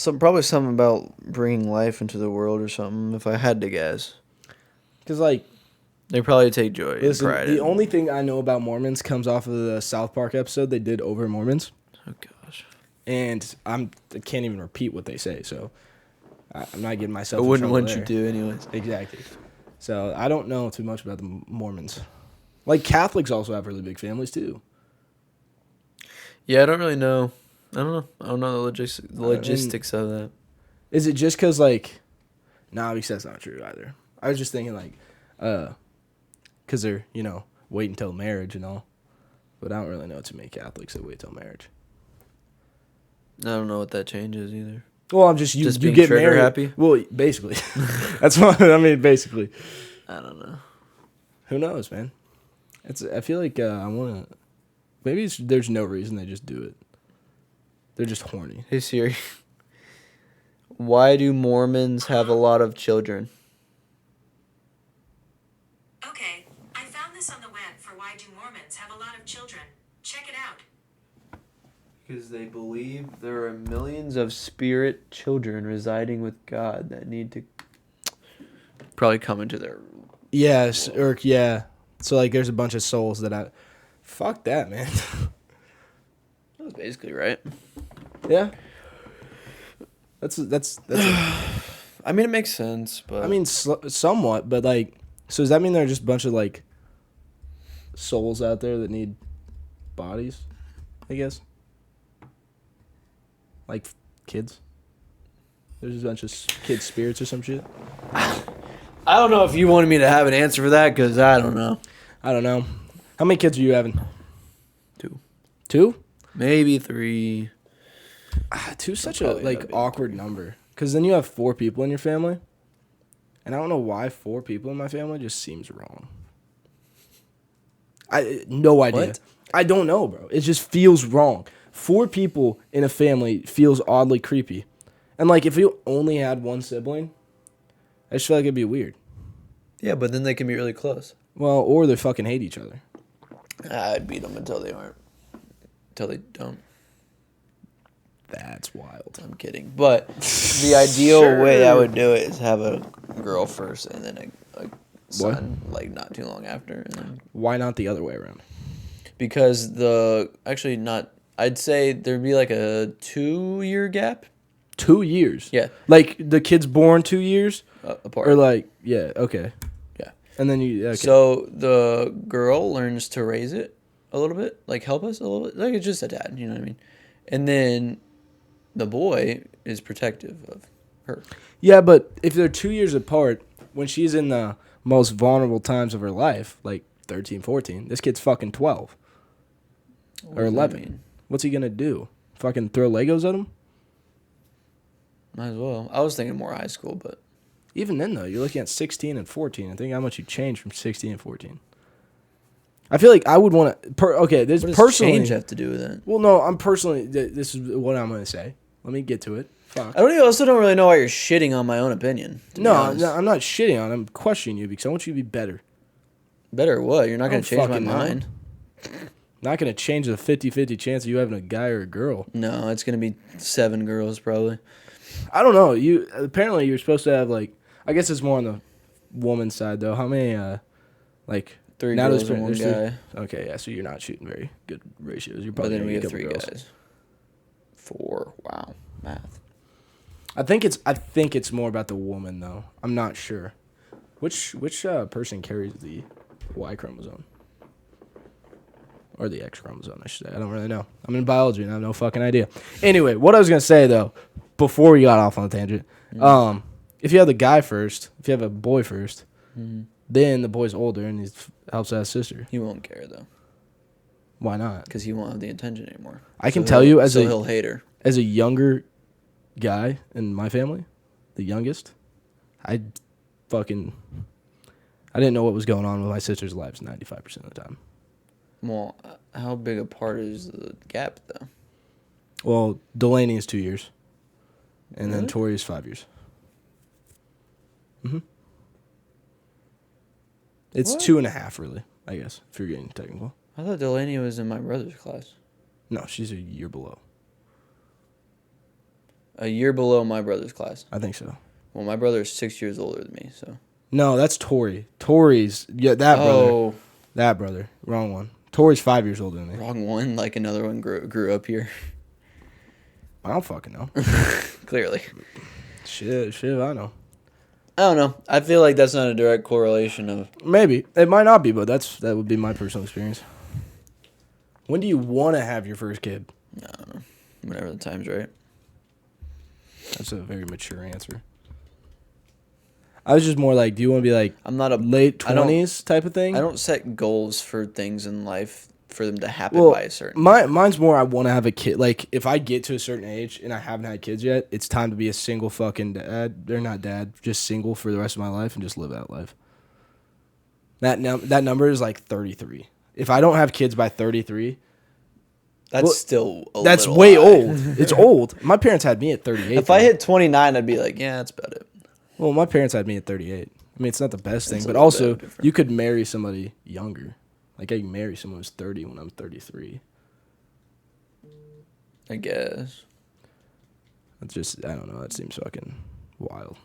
Probably something about bringing life into the world or something, if I had to guess. Because, like, They probably take joy and listen, pride the in. only thing I know about Mormons comes off of the South Park episode they did over Mormons. Oh, gosh. And I can't even repeat what they say, so I'm not getting myself I in wouldn't trouble want you there. to, anyways. Exactly. So I don't know too much about the Mormons. Like, Catholics also have really big families, too. Yeah, I don't really know. I don't know. I don't know the logistics of that. Is it just because, like... Nah, because that's not true, either. I was just thinking, like... Because they're, wait until marriage and all. But I don't really know too many Catholics that wait till marriage. I don't know what that changes either. Well, I'm just... You being get trigger married. happy? Well, basically. That's what I mean, basically. I don't know. Who knows, man? I feel like I want to... Maybe there's no reason they just do it. They're just horny. Hey Siri, why do Mormons have a lot of children? Okay, I found this on the web for why do Mormons have a lot of children. Check it out. Because they believe there are millions of spirit children residing with God that need to probably come into their... Yes, or yeah. So, like, there's a bunch of souls that Fuck that, man. That was basically right. Yeah. That's I mean, it makes sense, but... I mean, somewhat, but, like... So, does that mean there are just a bunch of, like... souls out there that need bodies? I guess. Like, kids? There's a bunch of kid spirits or some shit? I don't know if you wanted me to have an answer for that, because I don't know. I don't know. How many kids are you having? 2. 2? Maybe 3. Two's such a, Probably like, not big. awkward number. Because then you have 4 people in your family. And I don't know why 4 people in my family just seems wrong. No idea. What? I don't know, bro. It just feels wrong. 4 people in a family feels oddly creepy. And, like, if you only had one sibling, I just feel like it'd be weird. Yeah, but then they can be really close. Well, or they fucking hate each other. I'd beat them until they aren't. Until they don't. That's wild. I'm kidding. But the ideal way I would do it is have a girl first and then a son, like, not too long after. And then, Why not the other way around? because I'd say there'd be like a 2-year gap. 2 years. Yeah. Like the kid's born 2 years, apart. or like okay. Yeah. And then you okay. So the girl learns to raise it a little bit, like help us a little bit, like it's just a dad, you know what I mean? And then the boy is protective of her. Yeah, but if they're 2 years apart, when she's in the most vulnerable times of her life, like 13, 14, this kid's fucking 12 or 11. What's he gonna do? Fucking throw Legos at him? Might as well. I was thinking more high school, but Even then, though, you're looking at 16 and 14. I think how much you change from 16 and 14. I feel like I would want to. Okay, this what does personally. change have to do with it? Well, no, I'm personally. This is what I'm going to say. Let me get to it. Fuck. I also don't really know why you're shitting on my own opinion. No, I'm not shitting on it. I'm questioning you because I want you to be better. Better what? You're not going to change my fucking know. mind. Not going to change the 50-50 chance of you having a guy or a girl. No, it's going to be 7 girls probably. I don't know. You apparently you're supposed to have like. I guess it's more on the woman's side though. How many like 3 now girls and 1 guy. Okay, yeah. So you're not shooting very good ratios. You're But probably then we gonna have get a 3 couple girls. guys. 4. Wow. Math. I think it's more about the woman though. I'm not sure. Which person carries the Y chromosome? Or the X chromosome, I should say. I don't really know. I'm in biology and I have no fucking idea. Anyway, what I was gonna say though, before we got off on a tangent, if you have the guy first, if you have a boy first, then the boy's older and he helps out his sister. He won't care though, Why not? because he won't have the attention anymore. I can tell you he'll hate her. as a younger guy in my family, the youngest, I didn't know what was going on with my sister's lives 95% of the time. Well, how big a part is the gap though? Well, Delaney is 2 years, and then Really? Tori is 5 years. It's What? 2.5, really. I guess if you're getting technical. I thought Delaney was in my brother's class. No, she's a year below. A year below my brother's class. I think so. Well, my brother is 6 years older than me, so. No, that's Tori. Tori's that brother. Oh, That brother. Wrong one. Tori's 5 years older than me. wrong one. Like another one grew up here. I don't fucking know. Clearly. shit, I know. I don't know. I feel like that's not a direct correlation of. Maybe it might not be, but that would be my personal experience. When do you want to have your first kid? I don't know. Whenever the time's right. That's a very mature answer. I was just more like, do you want to be like I'm not a late I don't- 20s type of thing? I don't set goals for things in life for them to happen Well, by a certain. mine's more I want to have a kid. Like, if I get to a certain age and I haven't had kids yet, it's time to be a single fucking dad. They're not dad, just single for the rest of my life and just live that life. That number is like 33. If I don't have kids by 33, That's well, still a that's little way high. old. It's old. My parents had me at 38. If I hit 29, I'd be like, yeah, that's about it. Well, my parents had me at 38. I mean, it's not the best thing, It's a but little also bit different. you could marry somebody younger. Like, I can marry someone who's 30 when I'm 33. I guess. It's just, I don't know. That seems fucking wild.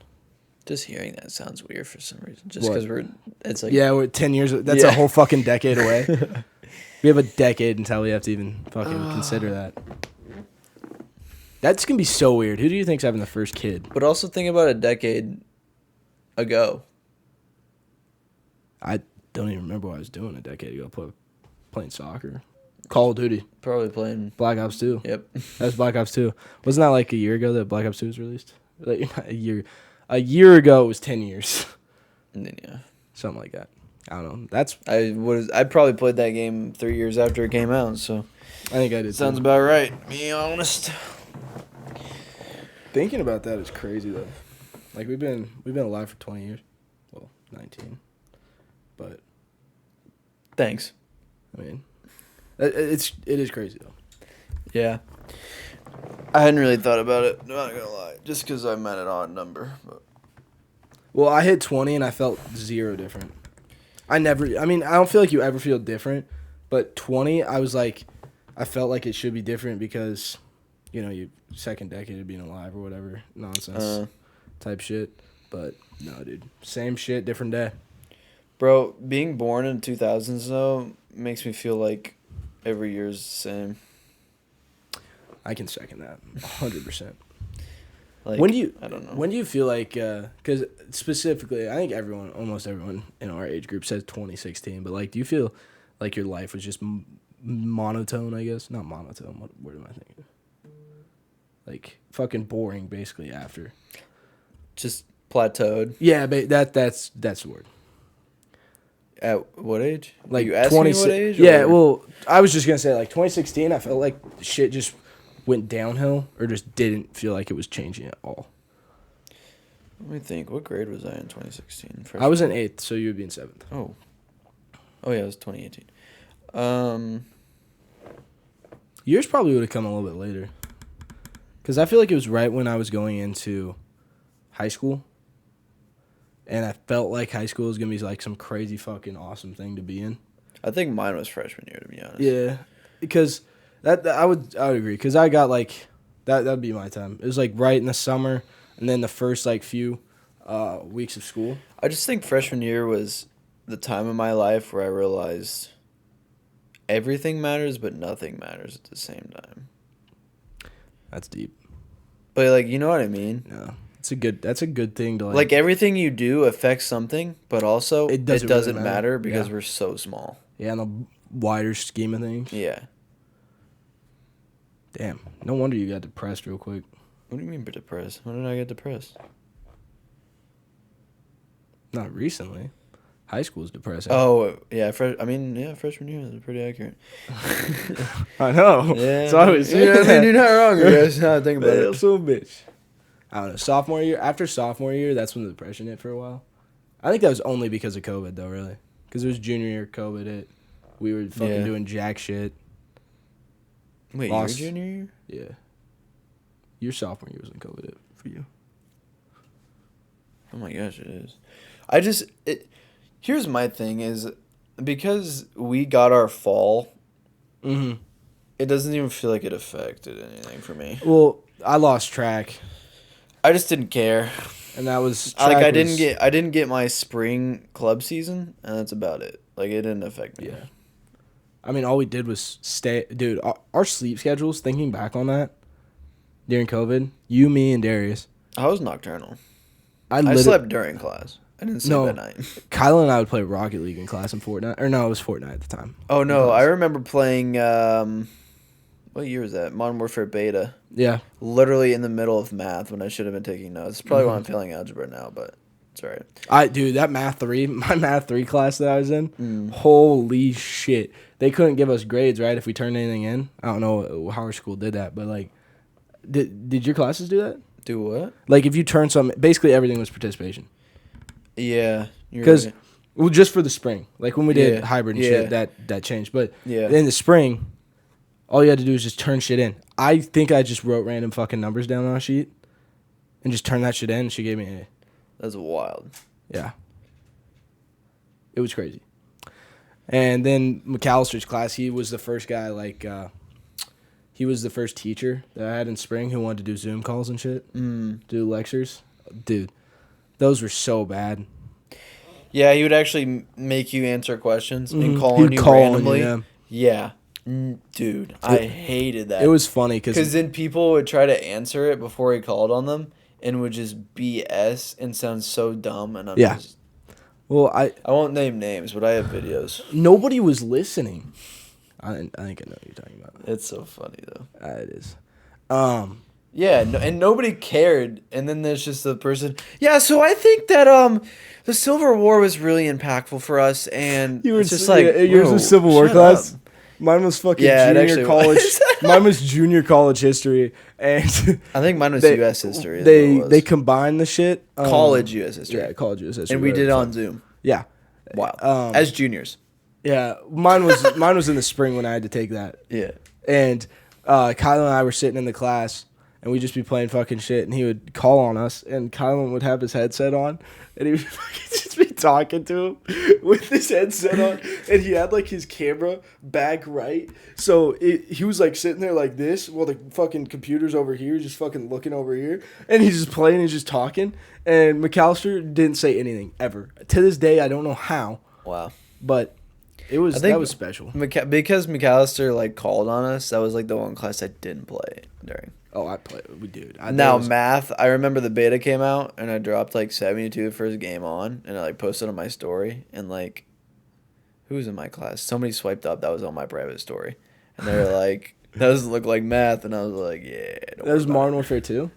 Just hearing that sounds weird for some reason. Just What? because it's like. Yeah, we're 10 years. That's Yeah. a whole fucking decade away. We have a decade until we have to even fucking consider that. That's going to be so weird. Who do you think's having the first kid? But also think about a decade ago. I don't even remember what I was doing a decade ago. Playing soccer. Call of Duty. Probably playing. Black Ops 2. Yep. That's Black Ops 2. Wasn't that like a year ago that Black Ops 2 was released? Like, a year ago it was 10 years. And then, yeah. Something like that. I don't know. That's I probably played that game 3 years after it came out, so. I think I did. Sounds too. about right. Be honest. Thinking about that is crazy though. Like we've been alive for 20 years. Well, 19. But Thanks. I mean, it is crazy though. Yeah. I hadn't really thought about it. Not gonna lie. Just because I'm at an odd number. But. Well, I hit 20 and I felt zero different. I don't feel like you ever feel different, but 20, I felt like it should be different because, you know, you second decade of being alive or whatever nonsense type shit. But no, dude, same shit, different day. Bro, being born in 2000s though makes me feel like every year's the same. I can second that 100%. Like, I don't know. When do you feel like, because specifically, I think almost everyone in our age group says 2016, but like, do you feel like your life was just monotone, I guess? Not monotone, what word am I thinking? Like, fucking boring, basically, after. Just plateaued. Yeah, but that's the word. At what age? Like, you asking me what age? Yeah, or? well, I was just going to say, like, 2016, I felt like shit just went downhill or just didn't feel like it was changing at all. Let me think. What grade was I in 2016? I was in 8th, so you would be in 7th. Oh yeah, it was 2018. Yours probably would have come a little bit later. Because I feel like it was right when I was going into high school. And I felt like high school was going to be like some crazy fucking awesome thing to be in. I think mine was freshman year, to be honest. Yeah. Because that I would agree. Because I got like, that'd be my time. It was like right in the summer and then the first like few weeks of school. I just think freshman year was the time of my life where I realized everything matters, but nothing matters at the same time. That's deep. But like, you know what I mean? Yeah. That's a good thing to like everything you do affects something, but also it doesn't really matter because we're so small. Yeah, in the wider scheme of things. Yeah. Damn. No wonder you got depressed real quick. What do you mean by depressed? When did I get depressed? Not recently. High school's depressing. Oh, yeah. Freshman year is pretty accurate. I know. Yeah. So I was saying I mean, you're not wrong, guys. Now I think about it. So bitch. I don't know. Sophomore year. After sophomore year, that's when the depression hit for a while. I think that was only because of COVID, though, really. Because it was junior year, COVID hit. We were fucking doing jack shit. Wait, your junior year? Yeah. Your sophomore year was when COVID hit for you. Oh my gosh, it is. Here's my thing is, because we got our fall, it doesn't even feel like it affected anything for me. Well, I lost track. I just didn't care. And that was I didn't get my spring club season, and that's about it. Like, it didn't affect me. Yeah. I mean, all we did was stay. Dude, our sleep schedules, thinking back on that, during COVID, you, me, and Darius. I was nocturnal. I slept during class. I didn't sleep at night. Kyle and I would play Rocket League in class in Fortnite. Or no, it was Fortnite at the time. Oh, no. I remember playing, what year was that? Modern Warfare Beta. Yeah. Literally in the middle of math when I should have been taking notes. It's probably why I'm failing algebra now, but it's all right. Dude, that my Math 3 class that I was in, holy shit. They couldn't give us grades, right, if we turned anything in. I don't know how our school did that, but, like, did your classes do that? Do what? Like, if you turn basically everything was participation. Yeah. Because, well, just for the spring. Like, when we did hybrid and shit, that changed. But in the spring, all you had to do was just turn shit in. I think I just wrote random fucking numbers down on a sheet and just turned that shit in, and she gave me an A. That's wild. Yeah. It was crazy. And then McAllister's class, he was the first guy, like, he was the first teacher that I had in spring who wanted to do Zoom calls and shit. Do lectures. Dude, those were so bad. Yeah, he would actually make you answer questions and call on you randomly. Yeah. Dude, I hated that. It was funny because then people would try to answer it before he called on them and would just BS and sound so dumb. And well, I won't name names, but I have videos. Nobody was listening. I think I know what you're talking about. It's so funny though. It is. Yeah, and nobody cared. And then there's just the person. Yeah, so I think that the Civil War was really impactful for us, and You were it's just like yours was Civil War class. Up. Mine was fucking junior college. Mine was junior college history, and I think mine was U.S. history. They combined the shit. College U.S. history. Yeah, college U.S. history. And we did it on Zoom. Yeah. Wow. As juniors. Yeah, mine was in the spring when I had to take that. Yeah. And Kyle and I were sitting in the class, and we'd just be playing fucking shit, and he would call on us, and Kylan would have his headset on, and he would just be talking to him with his headset on, and he had, like, his camera back right, so he was, like, sitting there like this, while the fucking computer's over here, just fucking looking over here, and he's just playing, he's just talking, and McAllister didn't say anything, ever. To this day, I don't know how. Wow. But that was special. Because McAllister, like, called on us, that was, like, the one class I didn't play during. Oh, I play. We dude. Now math. I remember the beta came out and I dropped like 72 the first game on, and I like posted on my story, and like, who was in my class? Somebody swiped up. That was on my private story, and they were like, "That doesn't look like math," and I was like, "Yeah." That was Modern Warfare 2.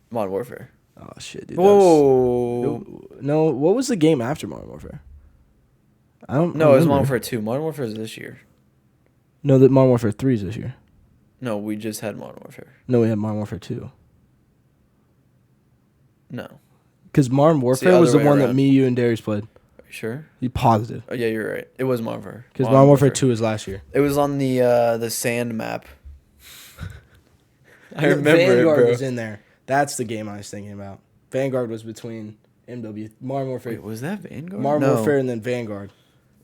Modern Warfare. Oh shit, dude. Whoa. No, what was the game after Modern Warfare? I don't. No, it was remember. Modern Warfare 2. Modern Warfare is this year. No, that Modern Warfare 3 is this year. No, we just had Modern Warfare. No, we had Modern Warfare 2. No. Because Modern Warfare was the one that me, you, and Darius played. Are you sure? You positive? Oh yeah, you're right. It was Modern Warfare. Because Modern Warfare 2 was last year. It was on the sand map. I remember Vanguard it, bro. was in there. That's the game I was thinking about. Vanguard was between MW Modern Warfare. Wait, was that Vanguard? Modern Warfare and then Vanguard.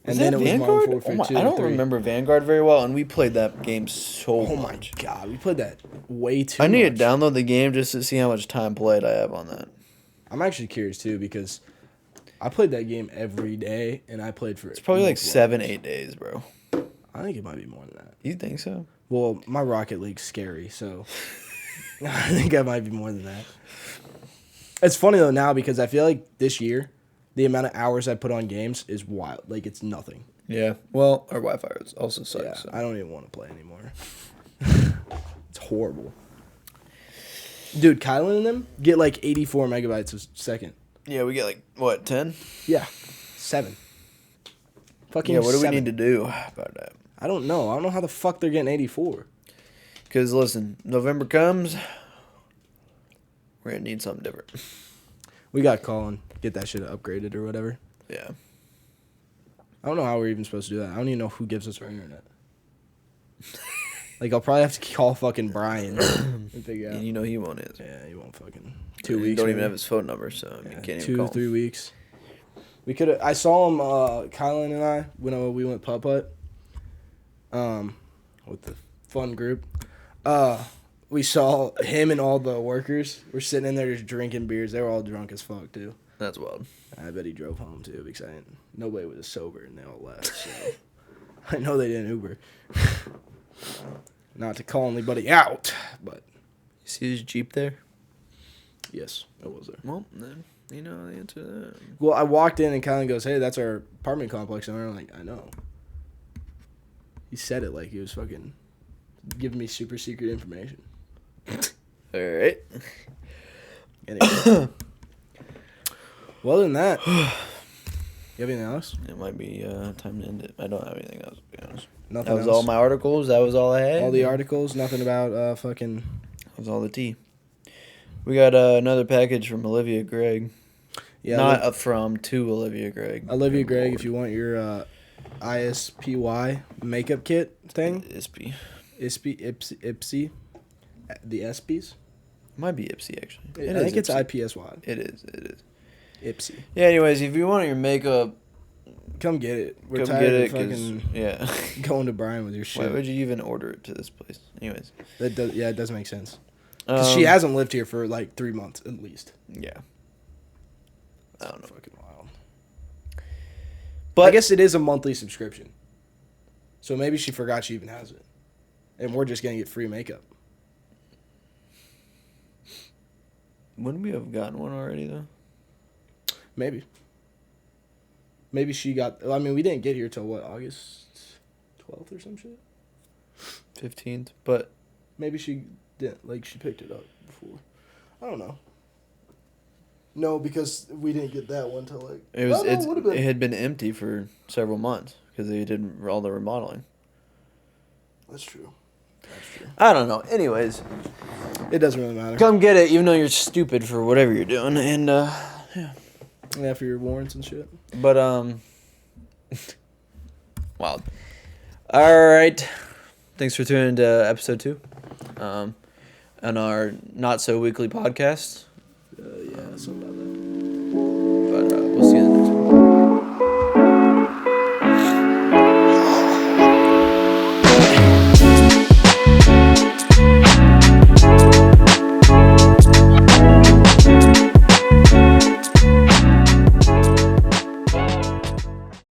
Was And then that it was Vanguard? Modern Warfare 2 I and don't 3. remember Vanguard very well, and we played that game so Oh my much. god, we played that way too I need much. to download the game just to see how much time played I have on that. I'm actually curious too because I played that game every day and I played for It's probably like multiple 7-8 days, bro. I think it might be more than that. You think so? Well, my Rocket League's scary, so I think I might be more than that. It's funny though now because I feel like this year the amount of hours I put on games is wild. Like it's nothing. Yeah. Well, our Wi-Fi also sucks. Yeah, So. I don't even want to play anymore. It's horrible. Dude, Kylan and them get like 84 megabytes a second. Yeah, we get like, what, 10? Yeah, 7. Fucking Yeah, what do we 7. need to do about that? I don't know. I don't know how the fuck they're getting 84. Because, listen, November comes, we're going to need something different. We got to call and get that shit upgraded or whatever. Yeah. I don't know how we're even supposed to do that. I don't even know who gives us our internet. Like, I'll probably have to call fucking Brian and figure out. And you know he won't answer. Yeah, he won't fucking. You 2 weeks. don't even maybe. have his phone number, so you Yeah, can't even call 2-3 him. weeks. We could. I saw him, Kylan and I, when we went putt putt. With the fun group. We saw him and all the workers were sitting in there just drinking beers. They were all drunk as fuck too. That's wild. I bet he drove home too because nobody was sober and they all left. So I know they didn't Uber. Not to call anybody out, but You see his Jeep there? yes, it was there. Well, then you know the answer to that. Well, I walked in and Kylan goes, "Hey, that's our apartment complex." And I'm like, "I know." He said it like he was fucking giving me super secret information. All right. Anyway. Well, other than that, you have anything else? It might be time to end it. I don't have anything else, to be honest. Nothing That was else? all my articles. That was all I had. All the articles, nothing about fucking... That was all the tea. We got another package from Olivia Gregg. Yeah, Not from to Olivia Gregg. Olivia Gregg, if you want your ISPY makeup kit thing. ISP. IPSY. The SPs. Might be IPSY, actually. I think it's IPSY. IPSY. It is. IPSY. Yeah, anyways, if you want your makeup, Come get it. We're come tired get of it. 'Cause, fucking yeah. going to Brian with your shit. Why would you even order it to this place? Anyways. That does, yeah, it does make sense. Because she hasn't lived here for like 3 months at least. Yeah. I don't know. Fucking wild. But I guess it is a monthly subscription. So maybe she forgot she even has it. And we're just going to get free makeup. wouldn't we have gotten one already, though? Maybe. Maybe she got... I mean, we didn't get here till, what, August 12th or some shit? 15th. But Maybe she didn't. Like, she picked it up before. I don't know. No, because we didn't get that one till, like... it was. Oh, no, would've been. It had been empty for several months because they did all the remodeling. That's true. That's true. I don't know. Anyways, It doesn't really matter. come get it, even though you're stupid for whatever you're doing. And yeah. Yeah, for your warrants and shit. But wild. All right. Thanks for tuning into episode 2, on our not so weekly podcast. Yeah, something like that.